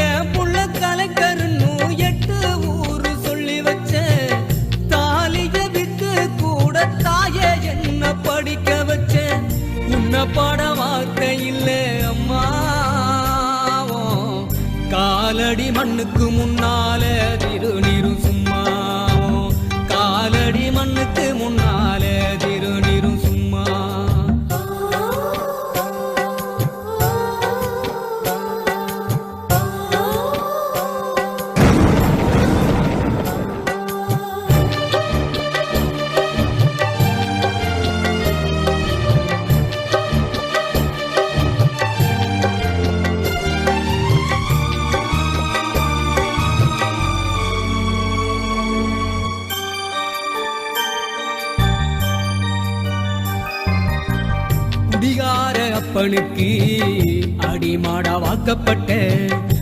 என் புள்ள கலைக்கருன்னு 8 ஊரு சொல்லி வச்ச தாலிய வித்து கூட தாயே என்ன படிக்க வச்ச உன்ன பாட வார்த்தை இல்ல அம்மா காலடி மண்ணுக்கு முன்னால திருநீரும் சும்மா காலடி மண்ணுக்கு முன்னால திருநீரும் சும்மா குடிகார அப்பனுக்கு அடிமாடா வாக்கப்பட்ட